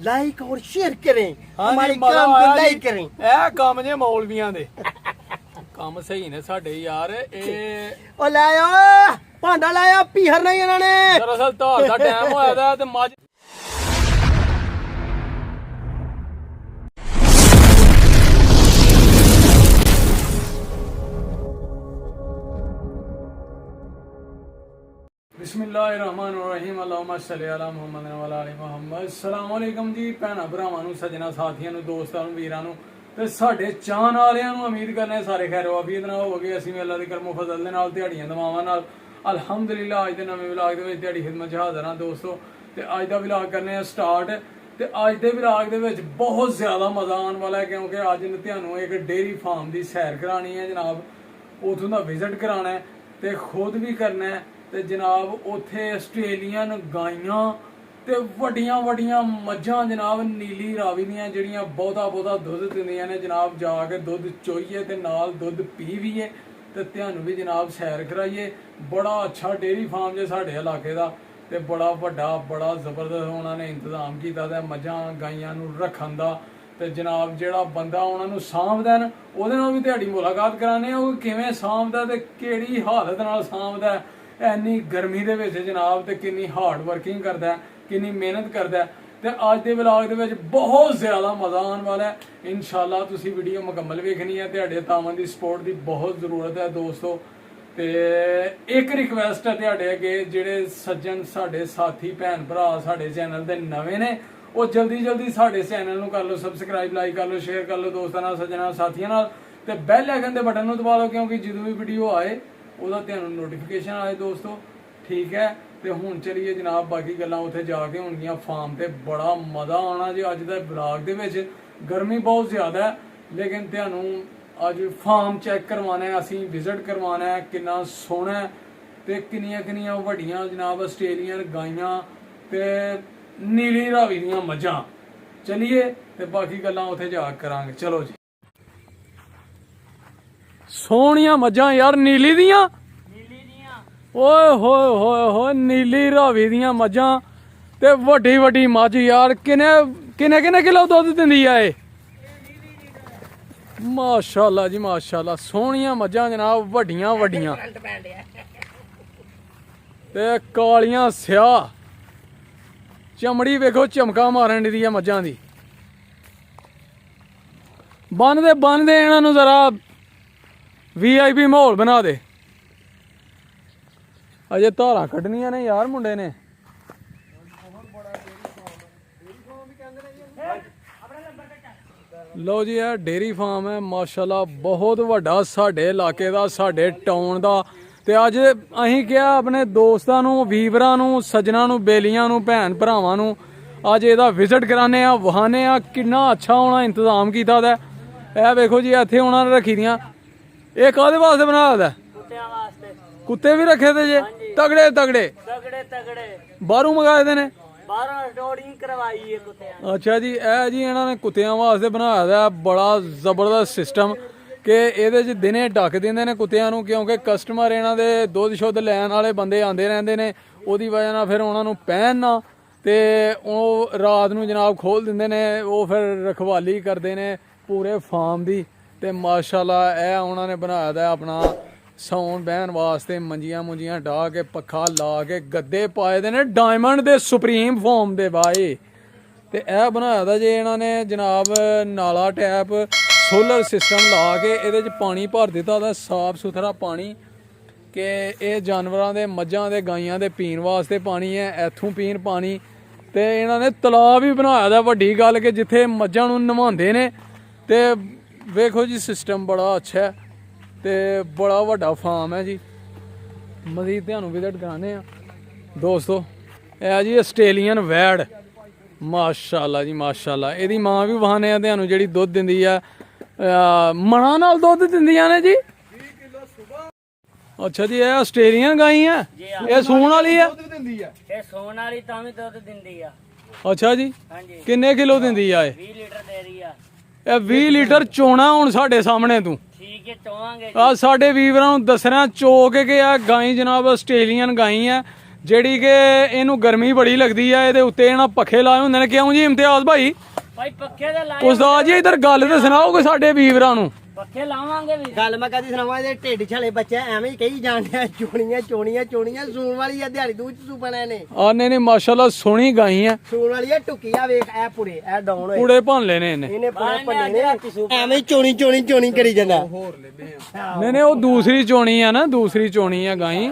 Like और share करें, हमारे काम को लाइक करें। ਇਹ ਕੰਮ ਜੇ ਮੌਲਵੀਆਂ ਦੇ ਕੰਮ ਸਹੀ ਨੇ ਸਾਡੇ ਯਾਰ। ਇਹ ओ लाया भांडा लाया पीहर नहीं इन्होंने। दरअसल धार का टाइम होया दा ते मज बिस्मिल्लाहिर्रहमानिर्रहीम अल्लाहुम्मा सल्ली अला मुहम्मद व अला आलि मुहम्मद। अस्सलाम वालेकुम जी भैणां भरावां नूं सज्जणा साथियां नूं दोस्तां नूं वीरां नूं ते साडे चाहण वालियां नूं उम्मीद करने सारे खैर वाफियत नाल होवोगे। असीं भी अल्लाह दे करमो फजल दे नाल दिहाड़ियां दवावां नाल अल्हम्दुलिल्लाह अज दे नवें व्लॉग दे विच दिहाड़ी खिदमत च हाज़र हां दोस्तों। ते अज दा व्लॉग करने आ स्टार्ट। ते अज दे व्लॉग दे विच बहुत ज़्यादा मज़ा आने वाला है क्योंकि अज तुहानूं एक डेयरी फार्म दी सैर करानी है जनाब। उत्थों दा विजिट कराना है ते खुद भी करना है। ते जनाब उत्थे आस्ट्रेलियन गाइयां ते वड्डियां वड्डियां मज्झां जनाब नीली रावी दियां जिहड़ियां बहुता दुद्ध दिंदियां ने जनाब। जाके दुद्ध चोइए ते नाल दुद्ध पीवीए ते तुहानूं भी जनाब सैर कराइए। बड़ा अच्छा डेयरी फार्म जे साडे इलाके दा ते बड़ा वड्डा बड़ा जबरदस्त उन्हां ने इंतजाम कीता ते मज्झां गाइयां नूं रखण दा। ते जनाब जिहड़ा बंदा उन्हां नूं सांभदा न ओहदे नाल भी तुहाडी मुलाकात कराने ओह किवें सांभदा ते किहड़ी हालत नाल सांभदा इन्नी गर्मी दे विच जनाब ते किन्नी हार्ड वर्किंग करदा है, किन्नी मेहनत करदा है। ते अज दे व्लॉग दे विच बहुत ज़्यादा मज़ा आने वाला है। इंशाअल्लाह तुसीं वीडियो मुकम्मल वेखनी है। तुहाडे तावां दी सपोर्ट दी बहुत ज़रूरत है दोस्तों। ते एक रिक्वेस्ट है तुहाडे अगे जिहड़े सज्जन साडे साथी भैन भरा साडे चैनल दे नवें ने ओह जल्दी साडे चैनल नूं कर लो सबसक्राइब, लाइक कर लो, शेयर कर लो दोस्तां नाल सज्जनां साथियां नाल ते बैल आइकन दे बटन नूं दबा लो क्योंकि जदों भी वीडियो आए ਉਹਦਾ ਤੁਹਾਨੂੰ ਨੋਟੀਫਿਕੇਸ਼ਨ ਆਏ ਦੋਸਤੋ। ਠੀਕ ਹੈ ਤੇ ਹੁਣ ਚਲੀਏ ਜਨਾਬ ਬਾਕੀ ਗੱਲਾਂ ਉੱਥੇ ਜਾ ਕੇ ਹੋਣਗੀਆਂ ਫਾਰਮ ਤੇ। ਬੜਾ ਮਜ਼ਾ ਆਉਣਾ ਜੀ ਅੱਜ ਦਾ ਵਲੌਗ ਦੇ ਵਿੱਚ। ਗਰਮੀ ਬਹੁਤ ਜ਼ਿਆਦਾ ਹੈ ਲੇਕਿਨ ਤੁਹਾਨੂੰ ਅੱਜ ਫਾਰਮ ਚੈੱਕ ਕਰਵਾਉਣਾ ਹੈ, ਅਸੀਂ ਵਿਜ਼ਿਟ ਕਰਵਾਉਣਾ ਹੈ। ਕਿੰਨਾ ਸੋਹਣਾ ਤੇ ਕਿੰਨੀਆਂ ਵੱਡੀਆਂ ਜਨਾਬ ਆਸਟ੍ਰੇਲੀਅਨ ਗਾਈਆਂ ਤੇ ਨੀਲੀ ਰਾਵੀ ਦੀਆਂ ਮੱਝਾਂ। ਚਲੀਏ ਤੇ ਬਾਕੀ ਗੱਲਾਂ ਉੱਥੇ ਜਾ ਕੇ ਕਰਾਂਗੇ। ਚਲੋ ਜੀ। सोहणियां मज्झां यार नीली दियां ओए होए होए होए नीली रावी दियां मज्झां ते वड्डी मज्झ यार। किन्ने किलो दुद्ध दिंदी है माशाअल्लाह जी माशाअल्लाह। सोहणियां मज्झां जनाब वड्डियां ते कालियां स्याह चमड़ी वेखो चमका मारन दी मज्झां दी। बन दे इन्हां नूं जरा VIP माहौल बना दे। अजे धारा कड्ढनियां ने यार मुंडे ने। लो जी यह डेयरी फार्म है माशाल्लाह बहुत वड्डा साडे इलाके दा साडे टाउन दा। ते अज असीं क्या अपने दोस्तां नूं वीवरां नूं सज्जनां नूं बेलियां नूं भैन भरावां नूं अज इहदा विजिट कराने आ वहाने आ किन्ना अच्छा होना इंतजाम कीता दा। ए वेखो जी इत्थे उन्हां ने रखी दियां ਇਹ ਕਾਹਦੇ ਵਾਸਤੇ ਬਣਾਇਆ ਦਾ? ਕੁੱਤਿਆਂ ਵਾਸਤੇ। ਕੁੱਤੇ ਵੀ ਰੱਖੇ ਤੇ ਜੇ ਤਗੜੇ ਬਾਹਰੋਂ ਮੰਗਾਏ ਦੇ ਨੇ? ਬਾਹਰੋਂ ਸਟੋਰਿੰਗ ਕਰਵਾਈ ਹੈ ਕੁੱਤਿਆਂ। ਅੱਛਾ ਜੀ ਇਹ ਜੀ ਇਹਨਾਂ ਨੇ ਕੁੱਤਿਆਂ ਵਾਸਤੇ ਬਣਾਇਆ ਦਾ ਬੜਾ ਜ਼ਬਰਦਸਤ ਸਿਸਟਮ ਕਿ ਇਹਦੇ 'ਚ ਦਿਨੇ ਢੱਕ ਦਿੰਦੇ ਨੇ ਕੁੱਤਿਆਂ ਨੂੰ ਕਿਉਂਕਿ ਕਸਟਮਰ ਇਹਨਾਂ ਦੇ ਦੁੱਧ ਸ਼ੁੱਧ ਲੈਣ ਵਾਲੇ ਬੰਦੇ ਆਉਂਦੇ ਰਹਿੰਦੇ ਨੇ। ਉਹਦੀ ਵਜ੍ਹਾ ਨਾਲ ਫਿਰ ਉਹਨਾਂ ਨੂੰ ਪਹਿਨ ਨਾ ਤੇ ਉਹ ਰਾਤ ਨੂੰ ਜਨਾਬ ਖੋਲ ਦਿੰਦੇ ਨੇ। ਉਹ ਫਿਰ ਰਖਵਾਲੀ ਕਰਦੇ ਨੇ ਪੂਰੇ ਫਾਰਮ ਦੀ। ਤੇ ਮਾਸ਼ਾਅੱਲਾ ਇਹ ਉਹਨਾਂ ਨੇ ਬਣਾਇਆ ਦਾ ਆਪਣਾ ਸੌਣ ਬਹਿਣ ਵਾਸਤੇ ਮੰਜੀਆਂ ਢਾ ਕੇ ਪੱਖਾ ਲਾ ਕੇ ਗੱਦੇ ਪਾਏ ਦੇ ਨੇ ਡਾਇਮੰਡ ਦੇ ਸੁਪਰੀਮ ਫੋਮ ਦੇ ਬਾਏ। ਤੇ ਇਹ ਬਣਾਇਆ ਦਾ ਜੇ ਇਹਨਾਂ ਨੇ ਜਨਾਬ ਨਾਲਾ ਟੈਪ ਸੋਲਰ ਸਿਸਟਮ ਲਾ ਕੇ ਇਹਦੇ 'ਚ ਪਾਣੀ ਭਰ ਦਿੱਤਾ ਦਾ ਸਾਫ ਸੁਥਰਾ ਪਾਣੀ ਕਿ ਇਹ ਜਾਨਵਰਾਂ ਦੇ ਮੱਝਾਂ ਦੇ ਗਾਈਆਂ ਦੇ ਪੀਣ ਵਾਸਤੇ ਪਾਣੀ ਹੈ। ਇੱਥੋਂ ਪੀਣ ਪਾਣੀ। ਤੇ ਇਹਨਾਂ ਨੇ ਤਲਾਬ ਵੀ ਬਣਾਇਆ ਦਾ ਵੱਡੀ ਗੱਲ ਕਿ ਜਿੱਥੇ ਮੱਝਾਂ ਨੂੰ ਨਵਾਉਂਦੇ ਨੇ। ਤੇ ਵੇਖੋ जी सिस्टम बड़ा अच्छा है ते बड़ा वड्डा फार्म है जी। मजीद तुहानूं विजिट कराने दोस्तों। है जी आस्ट्रेलियन वैड़ माशाअल्लाह जी माशाअल्लाह। ਇਹਦੀ मां भी वहाने आ तुहानूं ਜਿਹੜੀ ਦੁੱਧ ਦਿੰਦੀ ਆ ਮਣਾ ਨਾਲ ਦੁੱਧ ਦਿੰਦੀਆਂ ਨੇ ਜੀ। 20 ਕਿਲੋ ਸਵੇਰ। ਅੱਛਾ ਜੀ ਇਹ ਆਸਟ੍ਰੇਲੀਅਨ ਗਾਈ ਹੈ ਇਹ ਸੂਣ ਵਾਲੀ ਹੈ? ਇਹ ਸੂਣ ਵਾਲੀ ਤਾਂ ਵੀ ਦੁੱਧ ਦਿੰਦੀ ਆ। ਅੱਛਾ ਜੀ ਹਾਂਜੀ। ਕਿੰਨੇ ਕਿਲੋ ਦਿੰਦੀ ਆ ਇਹ? 20 ਲੀਟਰ ਦੇ ਰਹੀ ਆ। ਇਹ 20 ਲੀਟਰ ਚੋਣਾ ਹੁਣ ਸਾਡੇ ਸਾਹਮਣੇ ਤੂੰ। ਠੀਕ ਕੇ ਚੋਵਾਂਗੇ ਆ ਸਾਡੇ ਵੀਰਾਂ ਨੂੰ ਦੱਸਣਾ ਚੋ ਕੇ ਆ ਗਾਈ ਜਨਾਬ ਆਸਟ੍ਰੇਲੀਅਨ ਗਾਈ ਆ ਜਿਹੜੀ ਕਿ ਇਹਨੂੰ ਗਰਮੀ ਬੜੀ ਲੱਗਦੀ ਆ ਇਹਦੇ ਉੱਤੇ ਇਹਨਾਂ ਪੱਖੇ ਲਾਏ ਹੁੰਦੇ ਨੇ। ਕਿਉਂ ਜੀ ਇਮਤਿਆਜ਼ ਭਾਈ? ਭਾਈ ਪੱਖੇ ਦੇ ਲਾਏ ਉਸਤਾਦ ਜੀ ਇਧਰ ਗੱਲ ਤੇ ਸੁਣਾਓ ਕੋਈ ਸਾਡੇ ਵੀਰਾਂ ਨੂੰ। ਪੱਖੇ ਲਾਵਾਂਗੇ ਵੀ। ਗੱਲ ਮੈਂ ਕਦੀ ਸੁਣਾਵਾਂ ਇਹਦੇ ਢਿੱਡ ਛਲੇ ਬੱਚੇ ਐਵੇਂ ਹੀ ਕਹੀ ਜਾਂਦੇ ਆ ਚੋਣੀਆਂ ਚੋਣੀਆਂ ਚੋਣੀਆਂ ਸੂਣ ਵਾਲੀ ਆ ਦਿਹਾੜੀ ਦੂਚ ਸੂਪਣਾ ਨੇ ਆ ਨਹੀਂ ਮਾਸ਼ਾਅੱਲਾ ਸੋਹਣੀ ਗਾਈ ਆ ਸੂਣ ਵਾਲੀ ਆ ਟੁੱਕੀ ਆ ਵੇਖ ਐ ਪੁੜੇ ਐ ਡਾਊਨ ਹੋਏ ਪੂੜੇ ਭੰਨ ਲੈਨੇ ਇਹਨੇ। ਇਹਨੇ ਪੁੜੇ ਭੰਨੇ ਨੇ ਐਵੇਂ ਹੀ ਚੋਣੀ ਚੋਣੀ ਚੋਣੀ ਕਰੀ ਜਾਂਦਾ। ਨਹੀਂ ਉਹ ਦੂਸਰੀ ਚੋਣੀ ਆ ਨਾ, ਦੂਸਰੀ ਚੋਣੀ ਆ ਗਾਈ।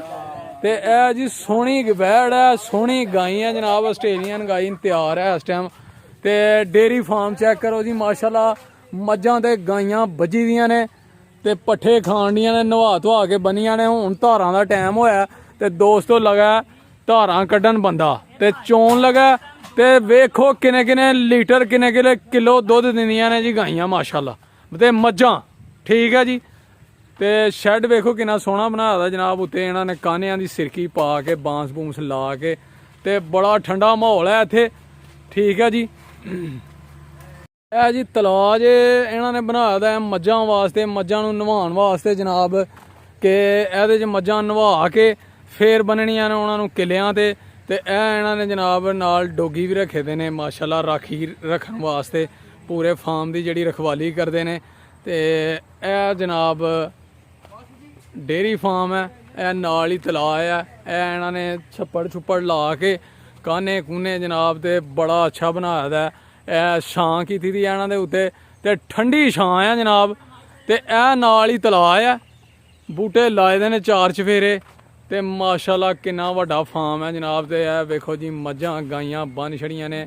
ਤੇ ਇਹ ਜੀ ਸੋਹਣੀ ਵੈੜ ਹੈ, ਸੋਹਣੀ ਗਾਈ ਹੈ ਜਨਾਬ ਆਸਟ੍ਰੇਲੀਅਨ ਗਾਈ ਤਿਆਰ ਹੈ ਇਸ ਟਾਈਮ। ਤੇ ਡੇਰੀ ਫਾਰਮ ਚੈੱਕ ਕਰੋ ਜੀ ਮਾਸ਼ਾਅੱਲਾ ਮੱਝਾਂ ਤੇ ਗਾਈਆਂ ਵੱਜੀ ਦੀਆਂ ਨੇ ਤੇ ਪੱਠੇ ਖਾਣ ਦੀਆਂ ਨੇ, ਨਵਾ ਧਵਾ ਕੇ ਬੰਨੀਆਂ ਨੇ। ਹੁਣ ਧਾਰਾਂ ਦਾ ਟਾਈਮ ਹੋਇਆ ਤੇ ਦੋਸਤੋ ਲਗਾ ਧਾਰਾਂ ਕੱਢਣ ਬੰਦਾ ਤੇ ਚੋਣ ਲਗਾ ਤੇ ਵੇਖੋ ਕਿੰਨੇ ਕਿੰਨੇ ਲੀਟਰ ਕਿੰਨੇ ਕਿੰਨੇ ਕਿਲੋ ਦੁੱਧ ਦਿੰਦੀਆਂ ਨੇ ਜੀ ਗਾਈਆਂ ਮਾਸ਼ਾਅੱਲਾ ਤੇ ਮੱਝਾਂ। ਠੀਕ ਹੈ ਜੀ। ਤੇ ਸ਼ੈੱਡ ਵੇਖੋ ਕਿੰਨਾ ਸੋਹਣਾ ਬਣਾਇਆ ਦਾ ਜਨਾਬ। ਉੱਤੇ ਇਹਨਾਂ ਨੇ ਕਾਨਿਆਂ ਦੀ ਸਿਰਕੀ ਪਾ ਕੇ ਬਾਂਸ ਬੂੰਸ ਲਾ ਕੇ ਤੇ ਬੜਾ ਠੰਡਾ ਮਾਹੌਲ ਹੈ ਇੱਥੇ। ਠੀਕ ਹੈ ਜੀ। ਇਹ ਜੀ ਤਲਾਅ ਜੇ ਇਹਨਾਂ ਨੇ ਬਣਾਇਆ ਦਾ ਮੱਝਾਂ ਵਾਸਤੇ, ਮੱਝਾਂ ਨੂੰ ਨਵਾਉਣ ਵਾਸਤੇ ਜਨਾਬ ਕਿ ਇਹਦੇ 'ਚ ਮੱਝਾਂ ਨਵਾ ਕੇ ਫੇਰ ਬੰਨਣੀਆਂ ਨੇ ਉਹਨਾਂ ਨੂੰ ਕਿੱਲਿਆਂ ਤੇ। ਤੇ ਇਹ ਇਹਨਾਂ ਨੇ ਜਨਾਬ ਨਾਲ ਡੋਗੀ ਵੀ ਰੱਖੇ ਦੇ ਨੇ ਮਾਸ਼ਾਅੱਲਾ ਰਾਖੀ ਰੱਖਣ ਵਾਸਤੇ, ਪੂਰੇ ਫਾਰਮ ਦੀ ਜਿਹੜੀ ਰਖਵਾਲੀ ਕਰਦੇ ਨੇ। ਤੇ ਇਹ ਜਨਾਬ ਡੇਰੀ ਫਾਰਮ ਹੈ, ਇਹ ਨਾਲ ਹੀ ਤਲਾਅ ਹੈ। ਇਹ ਇਹਨਾਂ ਨੇ ਛੱਪੜ ਛੁੱਪੜ ਲਾ ਕੇ ਕਾਨੇ ਕੂਨੇ ਜਨਾਬ ਤੇ ਬੜਾ ਅੱਛਾ ਬਣਾਇਆ ਦਾ। ਇਹ ਛਾਂ ਕੀਤੀ ਦੀ ਇਹਨਾਂ ਦੇ ਉੱਤੇ ਤੇ ਠੰਡੀ ਛਾਂ ਆ ਜਨਾਬ। ਤੇ ਇਹ ਨਾਲ ਹੀ ਤਲਾਅ ਆ, ਬੂਟੇ ਲਾਏ ਦੇ ਨੇ 4 ਚਫੇਰੇ ਤੇ ਮਾਸ਼ਾਅੱਲਾ ਕਿੰਨਾ ਵੱਡਾ ਫਾਰਮ ਹੈ ਜਨਾਬ। ਤੇ ਇਹ ਵੇਖੋ ਜੀ ਮੱਝਾਂ ਗਾਈਆਂ ਬੰਨ ਛੜੀਆਂ ਨੇ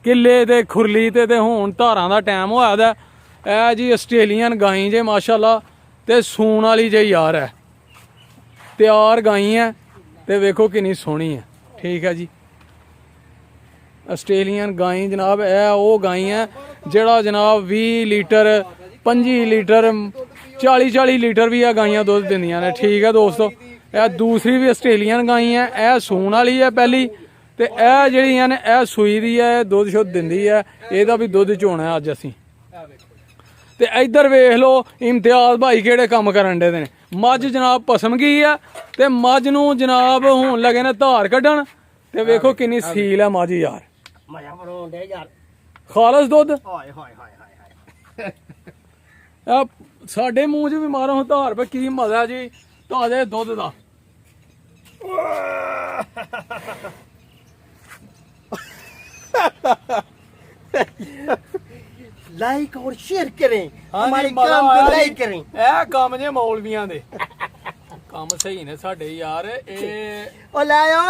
ਕਿੱਲੇ ਤੇ ਖੁਰਲੀ ਤੇ ਹੁਣ ਧਾਰਾਂ ਦਾ ਟਾਈਮ ਹੋਇਆ ਦਾ। ਇਹ ਜੀ ਆਸਟ੍ਰੇਲੀਅਨ ਗਾਈ ਜੇ ਮਾਸ਼ਾਅੱਲਾ ਤੇ ਸੂਣ ਵਾਲੀ ਜੇ ਯਾਰ ਹੈ, ਤਿਆਰ ਗਾਈ ਹੈ ਤੇ ਵੇਖੋ ਕਿੰਨੀ ਸੋਹਣੀ ਹੈ। ਠੀਕ ਹੈ ਜੀ। ਆਸਟ੍ਰੇਲੀਅਨ ਗਾਈ ਜਨਾਬ ਇਹ ਉਹ ਗਾਈ ਹੈ ਜਿਹੜਾ ਜਨਾਬ 20 ਲੀਟਰ 25 ਲੀਟਰ 40 ਲੀਟਰ ਵੀ ਇਹ ਗਾਈਆਂ ਦੁੱਧ ਦਿੰਦੀਆਂ ਨੇ। ਠੀਕ ਹੈ ਦੋਸਤੋ। ਇਹ ਦੂਸਰੀ ਵੀ ਆਸਟ੍ਰੇਲੀਅਨ ਗਾਈ ਹੈ, ਇਹ ਸੂਣ ਵਾਲੀ ਹੈ ਪਹਿਲੀ ਤੇ ਇਹ ਜਿਹੜੀਆਂ ਨੇ ਇਹ ਸੂਈ ਦੀ ਹੈ, ਦੁੱਧ ਸ਼ੁੱਧ ਦਿੰਦੀ ਹੈ। ਇਹਦਾ ਵੀ ਦੁੱਧ ਚੋਣਾ ਅੱਜ ਅਸੀਂ। ਤੇ ਇੱਧਰ ਵੇਖ ਲਓ ਇਮਤਿਆਜ਼ ਭਾਈ ਕਿਹੜੇ ਕੰਮ ਕਰਨ ਦੇ ਨੇ। ਮੱਝ ਜਨਾਬ ਪਸਮ ਗਈ ਆ ਤੇ ਮੱਝ ਨੂੰ ਜਨਾਬ ਹੁਣ ਲੱਗੇ ਨੇ ਧਾਰ ਕੱਢਣ ਤੇ ਵੇਖੋ ਕਿੰਨੀ ਸੀਲ ਹੈ ਮੱਝ ਯਾਰ। ਮਜ਼ਾ ਬਣਾਉਂਦੇ ਯਾਰ ਖਾਲਸ ਦੁੱਧ। ਹਾਏ ਹਾਏ ਹਾਏ ਆ ਸਾਡੇ ਮੂੰਹ 'ਚ ਵੀ ਮਾਰੋ ਧਾਰ ਪੇ ਕੀ ਮਜ਼ਾ ਜੀ ਤਾਜ਼ੇ ਦੁੱਧ ਦਾ। लाइक और शेयर करें, हाँ हमारे जी, मजा काम आया को जी। लाइक करें। ਇਹ ਕੰਮ ਜੇ ਮੌਲਵੀਆਂ ਦੇ ਕੰਮ ਸਹੀ ਨੇ ਸਾਡੇ ਯਾਰ। ਇਹ ओ लायो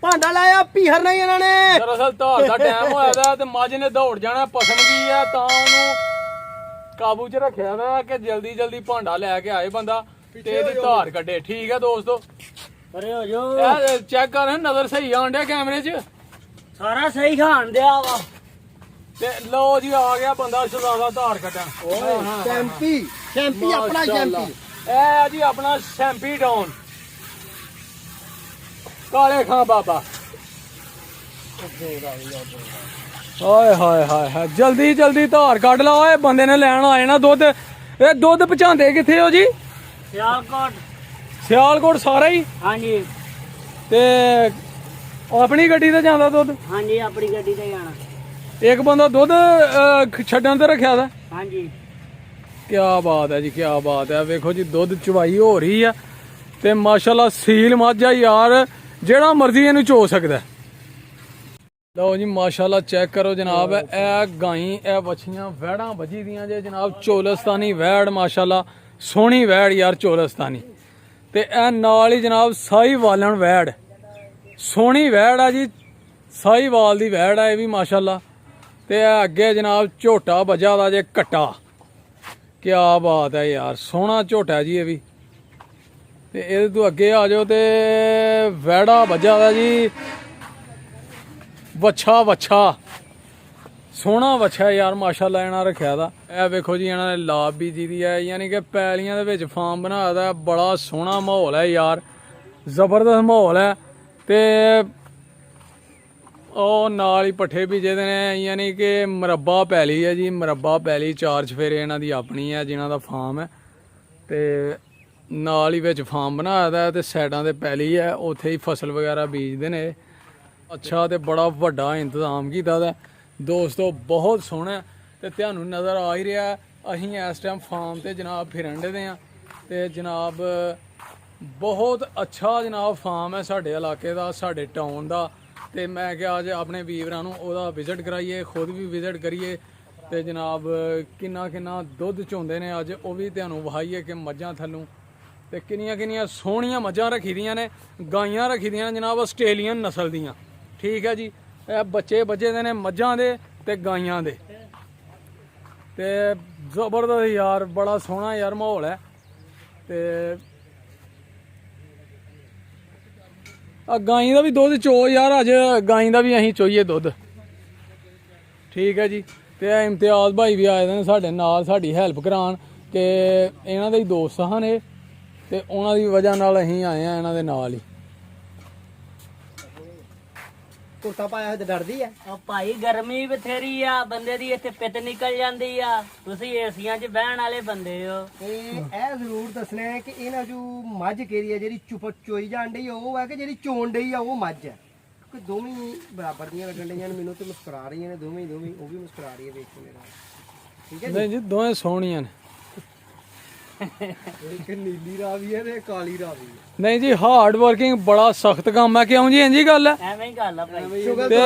भांडा लाया पीहर नहीं इन्होंने। ਦਰਅਸਲ ਧਾਰ ਦਾ ਟਾਈਮ ਹੋਇਆ ਦਾ ਤੇ ਮੱਝ ਨੇ ਦੌੜ ਜਾਣਾ, ਪਸਮ ਗਈ ਆ ਤਾਂ ਉਹਨੂੰ ਕਾਬੂ 'ਚ ਰੱਖਿਆ ਦਾ ਕਿ ਜਲਦੀ ਜਲਦੀ ਭਾਂਡਾ ਲੈ ਕੇ ਆਏ ਬੰਦਾ ਤੇ ਇਹਦੀ ਧਾਰ ਕੱਢੇ। ਠੀਕ ਹੈ ਦੋਸਤੋ। ਅਰੇ ਹੋ ਜੋ ਇਹ ਚੈੱਕ ਕਰ ਨਜ਼ਰ ਸਹੀ ਆਉਣ ਡਿਆ ਕੈਮਰੇ 'ਚ। ਸਾਰਾ ਸਹੀ ਖਾਣ ਦਿਆ ਵਾ। ਤੇ ਲਓ ਜੀ ਆ ਗਿਆ ਬੰਦਾ ਸ਼ਹਜ਼ਾਦਾ ਧਾਰ ਕੱਢਣ। ओए शैम्पी शैम्पी अपना ਮਾਸ਼ਾਅੱਲਾ। शैम्पी। ਇਹ ਆ ਜੀ ਆਪਣਾ ਸ਼ੈਂਪੀ ਡਾਊਨ ਕਾਲੇ ਖਾਂ ਬਾਬਾ। ਓਏ ਹਾਏ ਹਾਏ ਹਾਏ ਜਲਦੀ ਜਲਦੀ ਧਾਰ ਕੱਢ ਲਾ ਓਏ, ਬੰਦੇ ਨੇ ਲੈਣ ਆਏ ਨਾ ਦੁੱਧ। ਇਹ ਦੁੱਧ ਪਹੁੰਚਾਉਂਦੇ ਕਿੱਥੇ ਹੋ ਜੀ? ਸਿਆਲਕੋਟ। ਸਿਆਲਕੋਟ ਸਾਰਾ ਹੀ? ਹਾਂਜੀ ਤੇ ਆਪਣੀ ਗੱਡੀ ਤੇ ਜਾਂਦਾ ਦੁੱਧ? ਹਾਂਜੀ ਆਪਣੀ ਗੱਡੀ ਤੇ ਜਾਣਾ। ਇੱਕ ਬੰਦਾ ਦੁੱਧ ਛੱਡਣ ਤੇ ਰੱਖਿਆ ਦਾ। ਹਾਂਜੀ ਕਿਆ ਬਾਤ ਹੈ ਜੀ, ਕਿਆ ਬਾਤ ਹੈ। ਵੇਖੋ ਜੀ ਦੁੱਧ ਚਵਾਈ ਹੋ ਰਹੀ ਆ ਤੇ ਮਾਸ਼ਾਅੱਲਾ ਸੀਲ ਮੱਝ ਆ ਯਾਰ, ਜਿਹੜਾ ਮਰਜ਼ੀ ਇਹਨੂੰ ਚੋ ਸਕਦਾ। ਲਓ ਜੀ ਮਾਸ਼ਾਅੱਲਾ ਚੈੱਕ ਕਰੋ ਜਨਾਬ। ਇਹ ਗਾਈ ਇਹ ਵੱਛੀਆਂ ਵੈੜਾਂ ਵੱਜੀ ਦੀਆਂ ਜੇ ਜਨਾਬ। ਚੋਲਸਤਾਨੀ ਵੈੜ ਮਾਸ਼ਾਅੱਲਾ ਸੋਹਣੀ ਵੈੜ ਯਾਰ ਚੋਲਸਤਾਨੀ। ਤੇ ਇਹ ਨਾਲ ਹੀ ਜਨਾਬ ਸਾਈ ਵਾਲਣ ਵੈੜ, ਸੋਹਣੀ ਵੈੜ ਆ ਜੀ, ਸਾਈ ਵਾਲ ਦੀ ਵੈੜ ਆ ਇਹ ਵੀ ਮਾਸ਼ਾਅੱਲਾ। ਤੇ ਇਹ ਅੱਗੇ ਜਨਾਬ ਝੋਟਾ ਵੱਜਾ ਦਾ ਜੇ ਕੱਟਾ। ਕਿਆ ਬਾਤ ਹੈ ਯਾਰ, ਸੋਹਣਾ ਝੋਟਾ ਜੀ ਇਹ ਵੀ। ਤੇ ਇਹਦੇ ਤੋਂ ਅੱਗੇ ਆ ਜਾਓ ਤੇ ਵੈੜਾ ਵੱਜਾ ਦਾ ਜੀ ਵੱਛਾ ਸੋਹਣਾ ਵੱਛਾ ਯਾਰ ਮਾਸ਼ਾਅੱਲਾ ਇਹਨਾਂ ਰੱਖਿਆ ਦਾ। ਇਹ ਵੇਖੋ ਜੀ ਇਹਨਾਂ ਨੇ ਲਾਭ ਵੀ ਜਿਹਦੀ ਹੈ, ਯਾਨੀ ਕਿ ਪੈਲੀਆਂ ਦੇ ਵਿੱਚ ਫਾਰਮ ਬਣਾਇਆ ਦਾ। ਬੜਾ ਸੋਹਣਾ ਮਾਹੌਲ ਹੈ ਯਾਰ, ਜ਼ਬਰਦਸਤ ਮਾਹੌਲ ਹੈ। ਤੇ ਉਹ ਨਾਲ ਹੀ ਪੱਠੇ ਬੀਜੇ ਦੇ ਨੇ, ਯਾਨੀ ਕਿ ਮੁਰੱਬਾ ਪੈਲੀ ਹੈ ਜੀ, ਮੁਰੱਬਾ ਪੈਲੀ 4 ਚਫੇਰੇ ਇਹਨਾਂ ਦੀ ਆਪਣੀ ਹੈ ਜਿਨ੍ਹਾਂ ਦਾ ਫਾਰਮ ਹੈ, ਤੇ ਨਾਲ ਹੀ ਵਿੱਚ ਫਾਰਮ ਬਣਾਇਆ ਦਾ ਤੇ ਸਾਈਡਾਂ ਤੇ ਪੈਲੀ ਹੈ, ਉੱਥੇ ਹੀ ਫਸਲ ਵਗੈਰਾ ਬੀਜਦੇ ਨੇ। ਅੱਛਾ ਤੇ ਬੜਾ ਵੱਡਾ ਇੰਤਜ਼ਾਮ ਕੀਤਾ ਦਾ ਦੋਸਤੋ, ਬਹੁਤ ਸੋਹਣਾ। ਤੇ ਤੁਹਾਨੂੰ ਨਜ਼ਰ ਆ ਹੀ ਰਿਹਾ ਅਸੀਂ ਇਸ ਟਾਈਮ ਫਾਰਮ ਤੇ ਜਨਾਬ ਫਿਰਨ ਦੇ ਆ, ਤੇ ਜਨਾਬ ਬਹੁਤ ਅੱਛਾ ਜਨਾਬ ਫਾਰਮ ਹੈ ਸਾਡੇ ਇਲਾਕੇ ਦਾ, ਸਾਡੇ ਟਾਊਨ ਦਾ। ਤੇ ਮੈਂ ਕਿਹਾ ਅੱਜ ਆਪਣੇ ਵੀਰਾਂ ਨੂੰ ਉਹਦਾ ਵਿਜ਼ਿਟ ਕਰਾਈਏ, ਖੁਦ ਵੀ ਵਿਜ਼ਿਟ ਕਰੀਏ, ਤੇ ਜਨਾਬ ਕਿੰਨਾ ਕਿੰਨਾ ਦੁੱਧ ਚੋਂਦੇ ਨੇ ਅੱਜ ਉਹ ਵੀ ਤੁਹਾਨੂੰ ਵਿਖਾਈਏ ਕਿ ਮੱਝਾਂ ਥੱਲੋਂ, ਤੇ ਕਿੰਨੀਆਂ ਕਿੰਨੀਆਂ ਸੋਹਣੀਆਂ ਮੱਝਾਂ ਰੱਖੀ ਦੀਆਂ ਨੇ, ਗਾਈਆਂ ਰੱਖੀ ਦੀਆਂ ਜਨਾਬ ਆਸਟ੍ਰੇਲੀਅਨ ਨਸਲ ਦੀਆਂ। ਠੀਕ ਹੈ ਜੀ, ਇਹ ਬੱਚੇ ਬੱਜੇ ਦੇ ਨੇ ਮੱਝਾਂ ਦੇ ਤੇ ਗਾਈਆਂ ਦੇ, ਤੇ ਜ਼ਬਰਦਸਤ ਯਾਰ, ਬੜਾ ਸੋਹਣਾ ਯਾਰ ਮਾਹੌਲ ਹੈ। ਤੇ ਆ ਗਾਈ ਦਾ ਵੀ ਦੁੱਧ ਚੋ ਯਾਰ, ਅੱਜ ਗਾਈ ਦਾ ਵੀ ਅਸੀਂ ਚੋਈਏ ਦੁੱਧ। ਠੀਕ ਹੈ ਜੀ, ਤੇ ਇਹ ਇਮਤਿਆਜ਼ ਭਾਈ ਵੀ ਆਏ ਨੇ ਸਾਡੇ ਨਾਲ ਸਾਡੀ ਹੈਲਪ ਕਰਾਉਣ, ਕਿ ਇਹਨਾਂ ਦੇ ਹੀ ਦੋਸਤ ਹਨ ਇਹ, ਤੇ ਉਹਨਾਂ ਦੀ ਵਜ੍ਹਾ ਨਾਲ ਅਸੀਂ ਆਏ ਆ ਇਹਨਾਂ ਦੇ ਨਾਲ ਹੀ। ਕੁਰਤਾ ਪਾਇਆ ਹੋਇਆ ਤੇ ਡਰਦੀ ਆ। ਉਹ ਭਾਈ ਗਰਮੀ ਬਥੇਰੀ ਆ, ਬੰਦੇ ਦੀ ਇੱਥੇ ਪਿੱਤ ਨਿਕਲ ਜਾਂਦੀ ਆ, ਤੁਸੀਂ ਏਸੀਆਂ 'ਚ ਬਹਿਣ ਵਾਲੇ ਬੰਦੇ ਹੋ। ਇਹ ਜ਼ਰੂਰ ਦੱਸਣਾ ਹੈ ਕਿ ਇਹਨਾਂ ਜੋ ਮੱਝ ਕਿਹੜੀ ਹੈ ਜਿਹੜੀ ਚੋਈ ਜਾਣ ਡਈ ਉਹ ਹੈ ਕਿ ਜਿਹੜੀ ਚੋਣ ਡਈ ਆ ਉਹ ਮੱਝ ਹੈ, ਕਿ ਦੋਵੇਂ ਹੀ ਬਰਾਬਰ ਦੀਆਂ ਲੱਗਣ ਡਈਆਂ ਨੇ ਮੈਨੂੰ, ਤੇ ਮੁਸਕਰਾ ਰਹੀਆਂ ਨੇ ਦੋਵੇਂ ਹੀ, ਉਹ ਵੀ ਮੁਸਕਰਾ ਰਹੀ ਹੈ ਵੇਖ ਕੇ ਮੇਰਾ। ਠੀਕ ਹੈ ਨਹੀਂ ਜੀ, ਦੋਵੇਂ ਸੋਹਣੀਆਂ ਨੇ। ਇੱਕ ਨੀਲੀ ਰਾਵੀ ਹੈ ਤੇ ਕਾਲੀ ਰਾਵੀ ਹੈ। ਨਹੀਂ ਜੀ, ਹਾਰਡ ਵਰਕਿੰਗ ਬੜਾ ਸਖਤ ਕੰਮ ਹੈ, ਕਿਉਂ ਜੀ? ਇੰਜੀ ਗੱਲ ਹੈ। ਐਵੇਂ ਹੀ ਗੱਲ ਆ ਭਾਈ। ਤੇ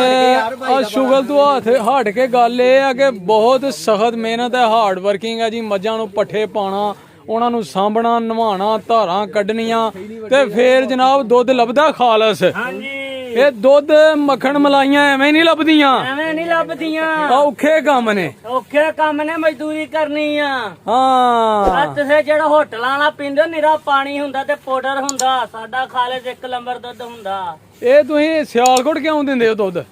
ਆ ਸ਼ੁਗਲ ਤੋਂ ਹਟ ਕੇ ਗੱਲ ਇਹ ਆ ਕਿ ਬਹੁਤ ਸਖਤ ਮਿਹਨਤ ਹੈ, ਹਾਰਡ ਵਰਕਿੰਗ ਹੈ ਜੀ। ਮੱਝਾਂ ਨੂੰ ਪੱਠੇ ਪਾਣਾ, ਉਹਨਾਂ ਨੂੰ ਸਾਂਭਣਾ, ਨਵਾਉਣਾ, ਧਾਰਾਂ ਕੱਢਣੀਆਂ, ਤੇ ਫੇਰ ਜਨਾਬ ਦੁੱਧ ਲੱਭਦਾ ਖਾਲਸ। ਹਾਂਜੀ, ਇਹ ਦੁੱਧ ਮੱਖਣ ਮਲਾਈਆਂ ਐਵੇਂ ਨਹੀਂ ਲੱਭਦੀਆਂ, ਐਵੇਂ ਨਹੀਂ ਲੱਭਦੀਆਂ, ਔਖੇ ਕੰਮ ਨੇ, ਔਖੇ ਕੰਮ ਨੇ, ਮਜ਼ਦੂਰੀ ਕਰਨੀ ਆ। ਹਾਂ ਤੁਸੀਂ ਜਿਹੜਾ ਹੋਟਲਾਂ ਵਾਲਾ ਪੀਂਦੇ ਨਿਰਾ ਪਾਣੀ ਹੁੰਦਾ ਤੇ ਪਾਊਡਰ ਹੁੰਦਾ, ਸਾਡਾ ਖਾਲਸ 1 ਨੰਬਰ ਦੁੱਧ ਹੁੰਦਾ। ਇਹ ਤੁਸੀਂ ਸਿਆਲਕੋਟ ਕਿਉਂ ਦਿੰਦੇ ਹੋ ਦੁੱਧ?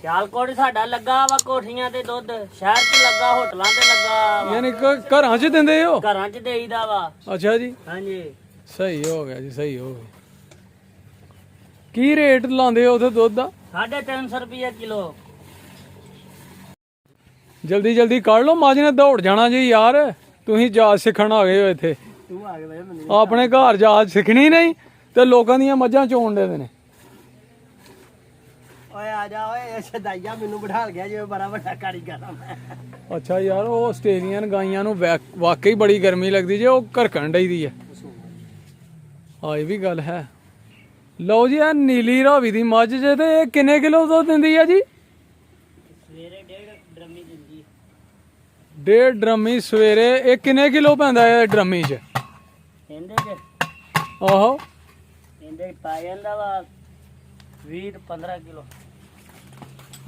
ਸਿਆਲਕੋਟ ਸਾਡਾ ਲੱਗਾ ਵਾ ਕੋਠੀਆਂ ਤੇ ਦੁੱਧ, ਸ਼ਹਿਰ 'ਚ ਲੱਗਾ, ਹੋਟਲਾਂ ਤੇ ਲੱਗਾ, ਯਾਨੀ ਘਰਾਂ 'ਚ ਦਿੰਦੇ ਹੋ? ਘਰਾਂ 'ਚ ਦੇਈਦਾ ਵਾ। ਅੱਛਾ ਜੀ, ਹਾਂਜੀ, ਸਹੀ ਹੋ ਗਿਆ ਜੀ, ਸਹੀ ਹੋ ਗਿਆ। ਕੀ ਰੇਟ ਲਾਉਂਦੇ ਹੋ ਉਥੇ ਦੁੱਧ ਦਾ? 350 ਰੁਪਏ ਕਿਲੋ। ਜਲਦੀ ਜਲਦੀ ਕੱਢ ਲਓ, ਮੱਝ ਨੇ ਦੌੜ ਜਾਣਾ ਜੀ ਯਾਰ। ਤੁਸੀਂ ਜਾਚ ਸਿੱਖਣ ਆ ਗਏ ਹੋ ਇੱਥੇ, ਤੂੰ ਆ ਗਿਆ ਬੰਦੇ। ਆਪਣੇ ਘਰ ਜਾਚ ਸਿੱਖਣੀ ਨਹੀਂ ਤੇ ਲੋਕਾਂ ਦੀਆਂ ਮੱਝਾਂ ਚੋਣ ਦੇ ਨੇ। ਓਏ ਆ ਜਾ ਓਏ, ਸ਼ਦਾਈਆ ਮੈਨੂੰ ਬਿਠਾ ਗਿਆ ਜਿਵੇਂ ਬੜਾ ਵੱਡਾ ਕਾਰੀਗਰ ਆ ਮੈਂ। ਅੱਛਾ ਯਾਰ, ਉਹ ਆਸਟ੍ਰੇਲੀਅਨ ਗਾਈਆਂ ਨੂੰ ਵਾਕਈ ਬੜੀ ਗਰਮੀ ਲੱਗਦੀ ਜੇ, ਉਹ ਘਰਕਣ ਡਈ ਦੀ ਹੈ। ਹਾਂ ਇਹ ਵੀ ਗੱਲ ਹੈ। ਲਓ ਜੀ, ਇਹ ਨੀਲੀ ਰਾਵੀ ਦੀ ਮੱਝ ਜੇ, ਤੇ ਇਹ ਕਿੰਨੇ ਕਿਲੋ ਦੁੱਧ ਦਿੰਦੀ ਹੈ ਜੀ? ਸਵੇਰੇ 1.5 ਡਰਮੀ ਦਿੰਦੀ। 1.5 ਡਰਮੀ ਸਵੇਰੇ। ਇਹ ਕਿੰਨੇ ਕਿਲੋ ਪੈਂਦਾ ਹੈ ਡਰਮੀ 'ਚ? ਇਹਦੇ 'ਚ ਆਹੋ, ਇਹਦੇ ਪਾ ਜਾਂਦਾ ਵਾ 20-15 ਕਿਲੋ।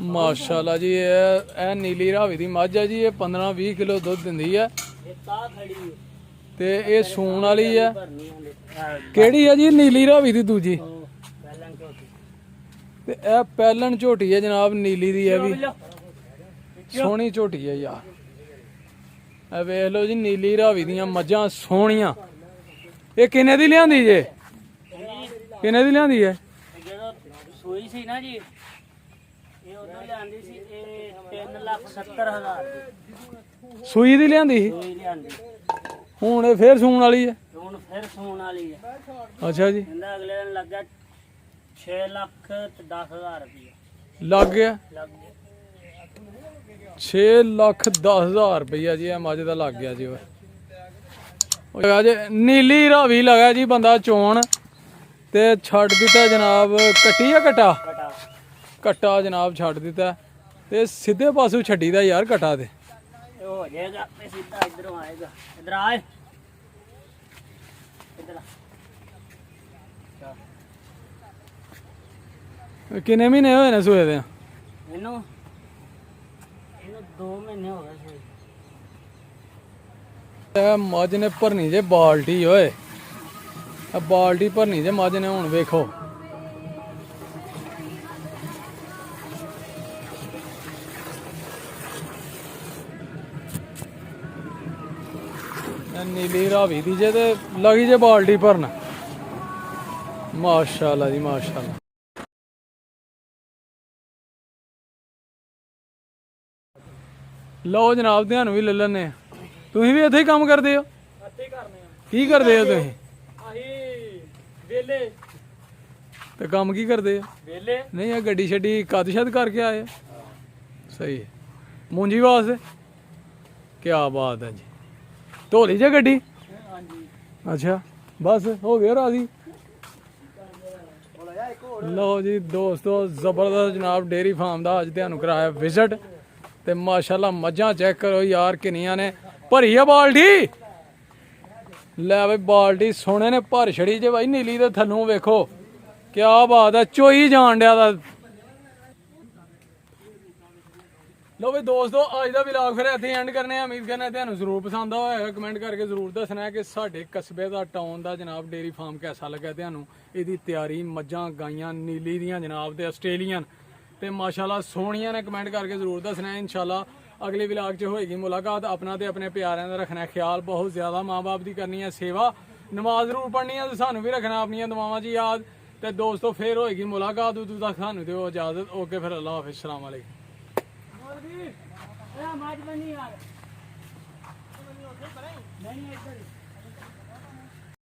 ਮਾਸ਼ਾਅੱਲਾ ਜੀ, ਇਹ ਨੀਲੀ ਰਾਵੀ ਦੀ ਮੱਝ ਹੈ ਜੀ, ਇਹ 15-20 ਕਿਲੋ ਦੁੱਧ ਦਿੰਦੀ ਹੈ, ਇਹ ਤਾਂ ਖੜੀ ਹੈ, ਤੇ ਇਹ ਸੂਣ ਵਾਲੀ ਹੈ। ਭਰਨੀ ਆਂਦੇ ਕਿਹੜੀ ਹੈ ਜੀ? ਨੀਲੀ ਰਾਵੀ ਦੀ ਦੂਜੀ, ਪਹਿਲਾਂ ਝੋਟੀ। ਤੇ ਇਹ ਪਹਿਲਣ ਝੋਟੀ ਹੈ ਜਨਾਬ, ਨੀਲੀ ਦੀ ਹੈ ਵੀ, ਸੋਹਣੀ ਝੋਟੀ ਹੈ ਯਾਰ। ਇਹ ਵੇਖ ਲਓ ਜੀ, ਨੀਲੀ ਰਾਵੀ ਦੀਆਂ ਮੱਝਾਂ ਸੋਹਣੀਆਂ। ਇਹ ਕਿੰਨੇ ਦੀ ਲਿਆਂਦੀ ਜੇ? ਕਿੰਨੇ ਦੀ ਲਿਆਂਦੀ ਹੈ? ਜਦੋਂ ਸੂਈ ਸੀ ਨਾ ਜੀ, ਇਹ ਉਦੋਂ ਲਿਆਂਦੀ ਸੀ, ਇਹ 3,70,000 ਦੀ ਸੂਈ ਦੀ ਲਿਆਂਦੀ ਸੀ, ਸੂਈ ਲਿਆਂਦੀ। ਹੁਣ ਇਹ ਫੇਰ ਸੂਣ ਵਾਲੀ ਹੈ। ਹੁਣ ਫਿਰ ਸੂਣ ਵਾਲੀ ਹੈ। ਅੱਛਾ ਜੀ, ਕਹਿੰਦਾ ਅਗਲੇ ਦਿਨ ਲੱਗਾ 6,10,000 ਰੁਪਏ ਲੱਗ ਗਿਆ। ਲੱਗ ਗਿਆ। 6,10,000 ਰੁਪਇਆ ਜੀ ਇਹ ਮੱਝ ਦਾ ਲੱਗ ਗਿਆ ਜੀ। ਉਹ ਅੱਜ ਨੀਲੀ ਰਾਵੀ ਲਗਾ ਜੀ ਬੰਦਾ ਚੋਣ, ਤੇ ਛੱਡ ਦਿੱਤਾ ਜਨਾਬ ਕੱਟੀ ਆ ਕਟਾ, ਕਟਾ ਕੱਟਾ ਜਨਾਬ ਛੱਡ ਦਿੱਤਾ, ਤੇ ਸਿੱਧੇ ਪਾਸੋਂ ਛੱਡੀ ਦਾ ਯਾਰ ਕਟਾ ਦੇ। ਇਹ ਹੋ ਜਾਏਗਾ ਆਪੇ ਸਿੱਧਾ ਇਧਰੋਂ ਆਏਗਾ। ਇਧਰ ਆ, ਇਧਰ ਆ। ਕਿੰਨੇ ਮਹੀਨੇ ਹੋਏ ਨੇ ਸੂਏ ਦੇ? ਇਹਨੂੰ 2 ਮਹੀਨੇ ਹੋ ਗਏ ਸੀ। ਇਹ ਮੱਝ ਨੇ ਭਰਨੀ ਜੇ ਬਾਲਟੀ, ਓਏ ਇਹ ਬਾਲਟੀ ਭਰਨੀ ਜੇ ਮੱਝ ਨੇ। ਹੁਣ ਵੇਖੋ, ਨੀਲੀ ਰਾਵੀ ਦੀ ਜੇ, ਤੇ ਲੱਗੀ ਜੇ ਬਾਲਟੀ ਭਰਨ। ਮਾਸ਼ਾਅੱਲਾ ਜੀ, ਮਾਸ਼ਾਅੱਲਾ। ਲਓ ਜਨਾਬ ਤੁਹਾਨੂੰ ਵੀ ਲੈ ਲੈਣੇ ਆ। ਤੁਸੀਂ ਵੀ ਇੱਥੇ ਹੀ ਕੰਮ ਕਰਦੇ ਹੋ? ਅੱਤੇ ਕਰਨੇ ਆ ਕੀ ਕਰਦੇ ਹੋ ਤੁਸੀਂ? ਅਸੀਂ ਵੇਲੇ ਤੇ ਕੰਮ ਕੀ ਕਰਦੇ ਆ? ਵੇਲੇ ਨਹੀਂ ਆ ਗੱਡੀ ਛੱਡੀ ਕੱਦ ਛੱਦ ਕਰਕੇ ਆਏ ਆ? ਸਹੀ ਹੈ। ਮੂੰਜੀ ਵਾਸਤੇ ਕੀ ਬਾਤ ਹੈ ਜੀ। ਧੋ ਲਈ ਜੇ ਗੱਡੀ? ਹਾਂਜੀ ਅੱਛਾ ਬਸ ਹੋ ਗਿਆ ਰਾਜ਼ੀ। ਲਓ ਜੀ ਦੋਸਤੋ ਜ਼ਬਰਦਸਤ ਜਨਾਬ ਡੇਅਰੀ ਫਾਰਮ ਦਾ ਅੱਜ ਤੁਹਾਨੂੰ ਕਰਾਇਆ ਵਿਜ਼ਿਟ ਤੇ ਮਾਸ਼ਾਅੱਲਾ ਮੱਝਾਂ ਚੈੱਕ ਕਰੋ ਯਾਰ ਕਿੰਨੀਆਂ ਨੇ। ਭਰੀ ਆ ਬਾਲਟੀ? ਲੈ ਬਈ ਬਾਲਟੀ ਸੋਹਣੇ ਨੇ ਭਰ ਛੜੀ ਜੇ ਬਾਈ ਨੀਲੀ ਦੇ ਥੱਲੋਂ ਵੇਖੋ ਕੀ ਬਾਤ ਹੈ। ਚੋਈ ਜਾਣ ਡਿਆ ਦਾ। ਲੋ ਵੀ ਦੋਸਤੋ ਅੱਜ ਦਾ ਵਲੌਗ ਫਿਰ ਇੱਥੇ ਐਂਡ ਕਰਨੇ ਆ। ਉਮੀਦ ਕਰਨਾ ਤੁਹਾਨੂੰ ਜ਼ਰੂਰ ਪਸੰਦ ਆਇਆ ਹੋਵੇਗਾ। ਕਮੈਂਟ ਕਰਕੇ ਜ਼ਰੂਰ ਦੱਸਣਾ ਕਿ ਸਾਡੇ ਕਸਬੇ ਦਾ ਟਾਊਨ ਦਾ ਜਨਾਬ ਡੇਅਰੀ ਫਾਰਮ ਕਿਹਦਾ ਲੱਗਾ ਤੁਹਾਨੂੰ। ਇਹਦੀ ਤਿਆਰੀ ਮੱਝਾਂ ਗਾਈਆਂ ਨੀਲੀ ਦੀਆਂ ਜਨਾਬ ਤੇ ਆਸਟ੍ਰੇਲੀਅਨ ਤੇ ਮਾਸ਼ਾਅੱਲਾ ਸੋਹਣੀਆਂ ਨੇ। ਕਮੈਂਟ ਕਰਕੇ ਜ਼ਰੂਰ ਦੱਸਣਾ। ਇਨਸ਼ਾਅੱਲਾ ਅਗਲੇ ਵਲੌਗ 'ਚ ਹੋਏਗੀ ਮੁਲਾਕਾਤ। ਆਪਣਾ ਤੇ ਆਪਣੇ ਪਿਆਰਿਆਂ ਦਾ ਰੱਖਣਾ ਖਿਆਲ। ਬਹੁਤ ਜ਼ਿਆਦਾ ਮਾਂ-ਬਾਪ ਦੀ ਕਰਨੀ ਹੈ ਸੇਵਾ। ਨਮਾਜ਼ ਜ਼ਰੂਰ ਪੜ੍ਹਨੀ ਹੈ ਤੇ ਸਾਨੂੰ ਵੀ ਰੱਖਣਾ ਆਪਣੀਆਂ ਦੁਆਵਾਂ 'ਚ ਯਾਦ। ਤੇ ਦੋਸਤੋ ਫੇਰ ਹੋਏਗੀ ਮੁਲਾਕਾਤ। ਉਦੋਂ ਤੱਕ ਸਾਨੂੰ ਦਿਓ ਇਜਾਜ਼ਤ। ਓਕੇ ਫਿਰ ਅੱਲਾਹ ਹਾਫਿਜ਼। ਸਲਾਮ ਅਲੈਕੁਮ। ਮਾਜ ਬਣੀ ਯਾਰ ਨਹੀਂ ਇੱਧਰ